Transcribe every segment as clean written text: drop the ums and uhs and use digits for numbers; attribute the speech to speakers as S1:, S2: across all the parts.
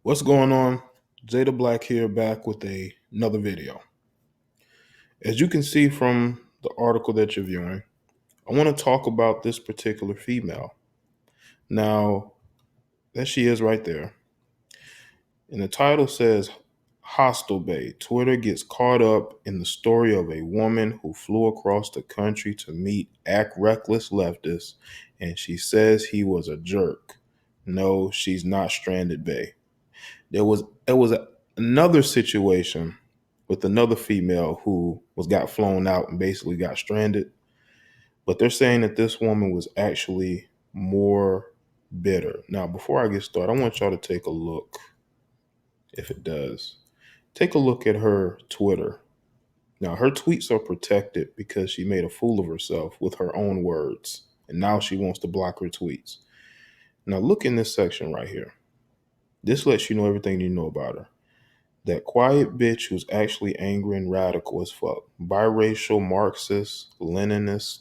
S1: What's going on? Jada Black here, back with another video. As you can see from the article that you're viewing, I want to talk about this particular female. Now, there she is right there. And the title says, Hostile Bay. Twitter gets caught up in the story of a woman who flew across the country to meet act reckless leftists, and she says he was a jerk. No, she's not stranded, Bay. There was another situation with another female who got flown out and basically got stranded. But they're saying that this woman was actually more bitter. Now, before I get started, I want y'all to take a look, if it does. Take a look at her Twitter. Now, her tweets are protected because she made a fool of herself with her own words. And now she wants to block her tweets. Now, look in this section right here. This lets you know everything you know about her. That quiet bitch who's actually angry and radical as fuck. Biracial, Marxist, Leninist,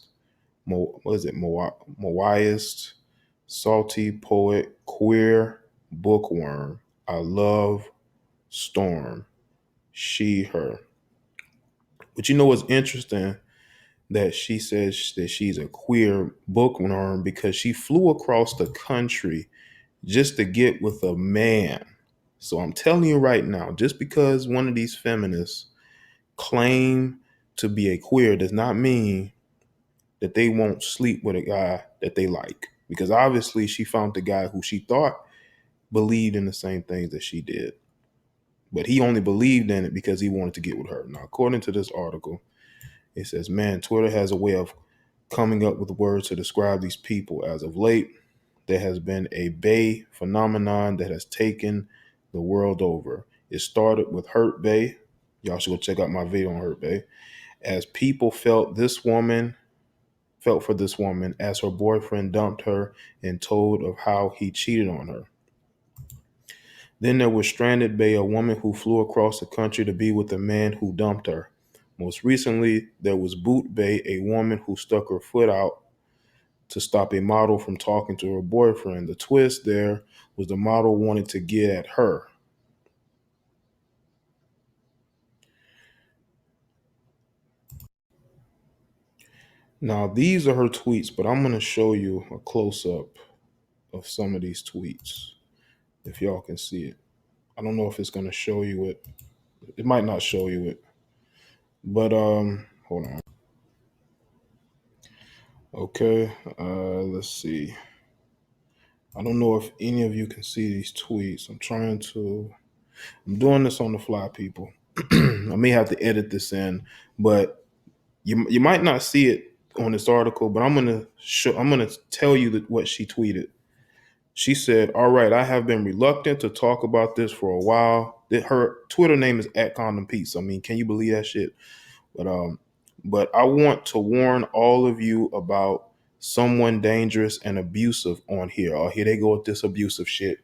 S1: Moaist, salty poet, queer, bookworm. I love Storm. She, her. But you know what's interesting? That she says that she's a queer bookworm because she flew across the country just to get with a man. So I'm telling you right now, just because one of these feminists claim to be a queer does not mean that they won't sleep with a guy that they like. Because obviously she found the guy who she thought believed in the same things that she did. But he only believed in it because he wanted to get with her. Now, according to this article, it says, man, Twitter has a way of coming up with words to describe these people. As of late, there has been a Bay phenomenon that has taken the world over. It started with Hurt Bay. Y'all should go check out my video on Hurt Bay. As people felt for this woman as her boyfriend dumped her and told of how he cheated on her. Then there was Stranded Bay, a woman who flew across the country to be with a man who dumped her. Most recently, there was Boot Bay, a woman who stuck her foot out to stop a model from talking to her boyfriend. The twist there was the model wanted to get at her. Now, these are her tweets, but I'm going to show you a close-up of some of these tweets, if y'all can see it. I don't know if it's going to show you it. It might not show you it. But, hold on. Okay, let's see. I don't know if any of you can see these tweets. I'm doing this on the fly, people. I may have to edit this in, but you might not see it on this article, but I'm gonna tell you what she tweeted. She said, "All right, I have been reluctant to talk about this for a while." Her Twitter name is @CondomPeace. I mean, can you believe that shit? But I want to warn all of you about someone dangerous and abusive on here. Oh, here they go with this abusive shit.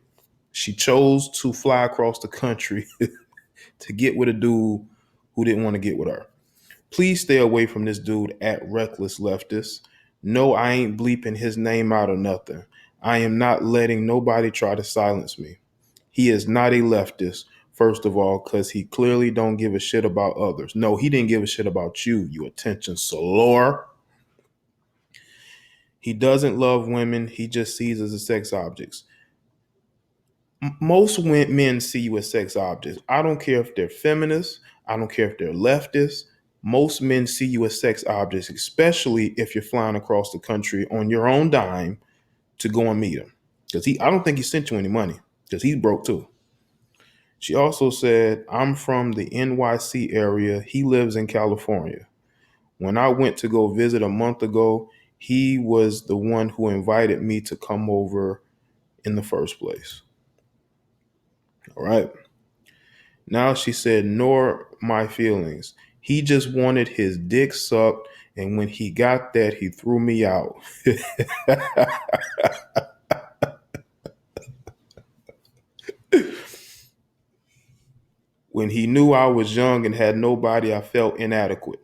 S1: She chose to fly across the country to get with a dude who didn't want to get with her. Please stay away from this dude @RecklessLeftist. No, I ain't bleeping his name out or nothing. I am not letting nobody try to silence me. He is not a leftist, first of all, because he clearly don't give a shit about others. No, he didn't give a shit about you, you attention salor. He doesn't love women. He just sees us as sex objects. Most men see you as sex objects. I don't care if they're feminists. I don't care if they're leftists. Most men see you as sex objects, especially if you're flying across the country on your own dime to go and meet him. Because I don't think he sent you any money, because he's broke too. She also said, I'm from the NYC area. He lives in California. When I went to go visit a month ago, he was the one who invited me to come over in the first place. All right. Now she said, nor my feelings. He just wanted his dick sucked, and when he got that, he threw me out. When he knew I was young and had nobody, I felt inadequate.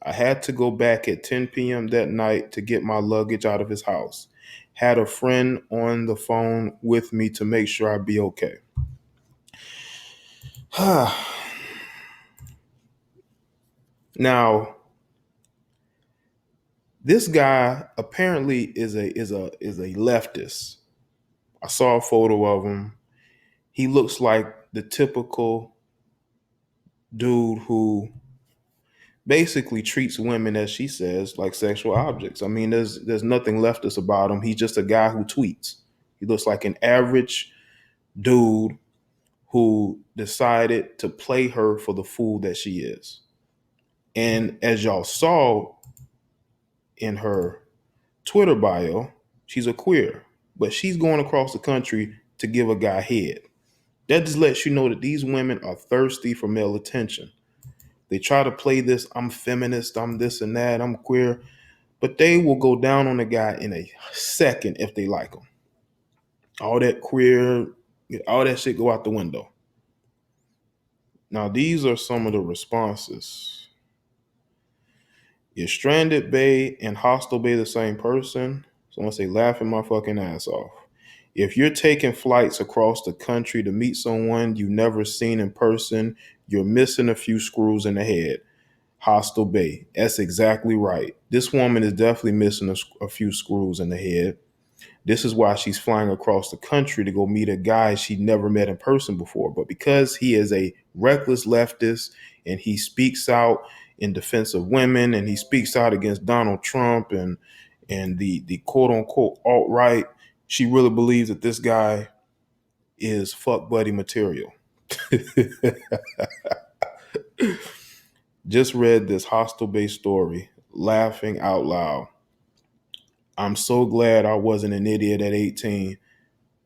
S1: I had to go back at 10 p.m. that night to get my luggage out of his house. Had a friend on the phone with me to make sure I'd be okay. Now, this guy apparently is a leftist. I saw a photo of him. He looks like the typical dude who basically treats women, as she says, like sexual objects. I mean, there's nothing leftist about him. He's just a guy who tweets. He looks like an average dude who decided to play her for the fool that she is. And as y'all saw in her Twitter bio, she's a queer, but she's going across the country to give a guy head. That just lets you know that these women are thirsty for male attention. They try to play this, I'm feminist, I'm this and that, I'm queer, but they will go down on a guy in a second if they like him. All that queer, all that shit go out the window. Now, these are some of the responses. Is Stranded Bay and Hostel Bay the same person? Someone say, laughing my fucking ass off. If you're taking flights across the country to meet someone you've never seen in person, you're missing a few screws in the head. Hostel Bay. That's exactly right. This woman is definitely missing a few screws in the head. This is why she's flying across the country to go meet a guy she never met in person before. But because he is a reckless leftist and he speaks out in defense of women and he speaks out against Donald Trump and the quote unquote alt-right, she really believes that this guy is fuck buddy material. Just read this Hostel Bay story, laughing out loud. I'm so glad I wasn't an idiot at 18.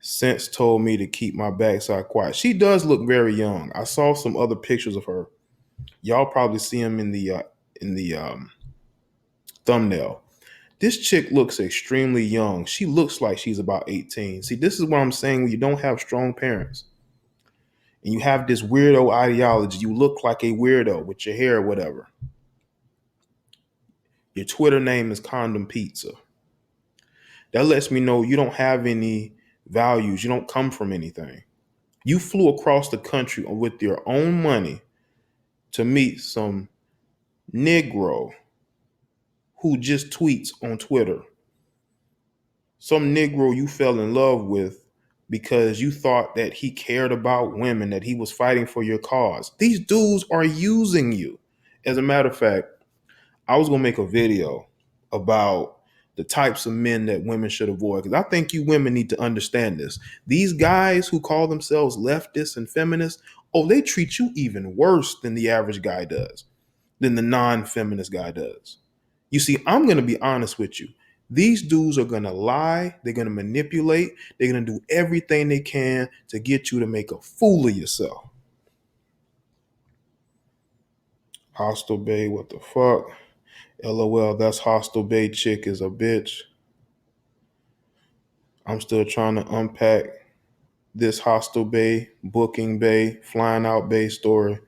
S1: Sense told me to keep my backside quiet. She does look very young. I saw some other pictures of her. Y'all probably see them in the thumbnail. This chick looks extremely young. She looks like she's about 18. See, this is what I'm saying when you don't have strong parents and you have this weirdo ideology. You look like a weirdo with your hair or whatever. Your Twitter name is Condom Pizza. That lets me know you don't have any values. You don't come from anything. You flew across the country with your own money to meet some Negro who just tweets on Twitter. Some Negro you fell in love with because you thought that he cared about women, that he was fighting for your cause. These dudes are using you. As a matter of fact, I was going to make a video about the types of men that women should avoid, because I think you women need to understand this. These guys who call themselves leftists and feminists, oh, they treat you even worse than the average guy does, than the non-feminist guy does. You see, I'm going to be honest with you. These dudes are going to lie. They're going to manipulate. They're going to do everything they can to get you to make a fool of yourself. Hostel Bay, what the fuck? LOL, that's Hostel Bay chick is a bitch. I'm still trying to unpack this Hostel Bay, Booking Bay, Flying Out Bay story.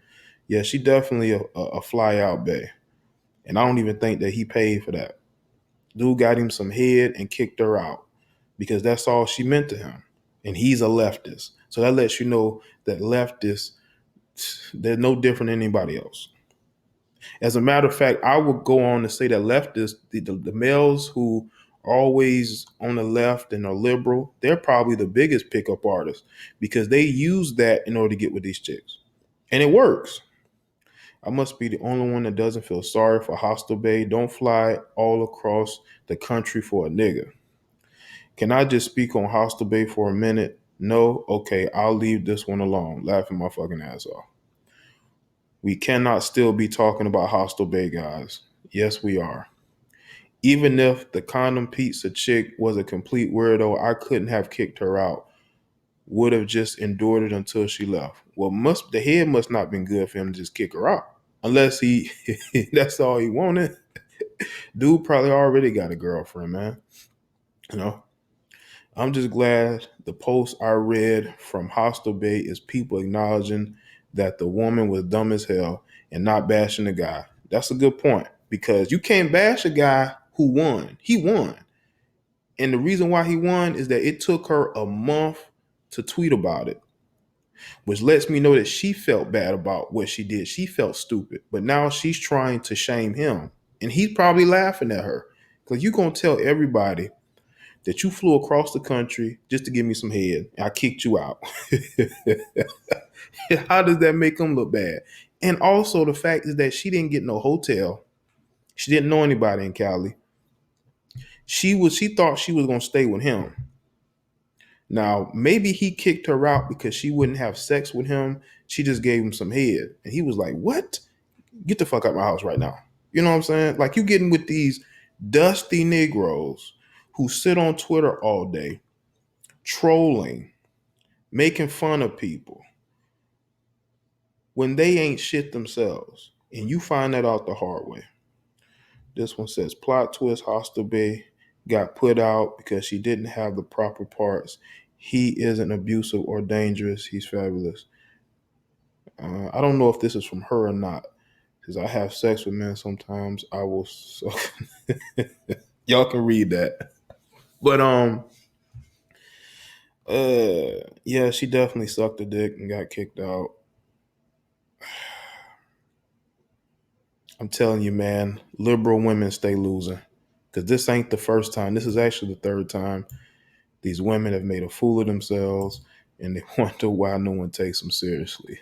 S1: Yeah, she definitely a fly out Bay. And I don't even think that he paid for that. Dude got him some head and kicked her out because that's all she meant to him. And he's a leftist. So that lets you know that leftists, they're no different than anybody else. As a matter of fact, I would go on to say that leftists, the males who are always on the left and are liberal, they're probably the biggest pickup artists because they use that in order to get with these chicks. And it works. I must be the only one that doesn't feel sorry for Hostel Bay. Don't fly all across the country for a nigga. Can I just speak on Hostel Bay for a minute? No? Okay, I'll leave this one alone. Laughing my fucking ass off. We cannot still be talking about Hostel Bay, guys. Yes, we are. Even if the condom pizza chick was a complete weirdo, I couldn't have kicked her out. Would have just endured it until she left. Well, the head must not have been good for him to just kick her out. Unless he, that's all he wanted. Dude probably already got a girlfriend, man. You know, I'm just glad the post I read from Hostel Bay is people acknowledging that the woman was dumb as hell and not bashing the guy. That's a good point because you can't bash a guy who won. He won. And the reason why he won is that it took her a month to tweet about it. which lets me know that she felt bad about what she did. She felt stupid, but now she's trying to shame him, and he's probably laughing at her because you're gonna tell everybody that you flew across the country just to give me some head. And I kicked you out. How does that make him look bad? And also the fact is that she didn't get no hotel. She didn't know anybody in Cali. She thought she was gonna stay with him. Now, maybe he kicked her out because she wouldn't have sex with him. She just gave him some head. And he was like, "What? Get the fuck out of my house right now." You know what I'm saying? Like, you getting with these dusty Negroes who sit on Twitter all day, trolling, making fun of people when they ain't shit themselves. And you find that out the hard way. This one says, plot twist, Hostel Bay got put out because she didn't have the proper parts. He isn't abusive or dangerous. He's fabulous. I don't know if this is from her or not, because I have sex with men sometimes. I will suck. Y'all can read that. But yeah, she definitely sucked a dick and got kicked out. I'm telling you, man, liberal women stay losing. Because this ain't the first time. This is actually the third time these women have made a fool of themselves, and they wonder why no one takes them seriously.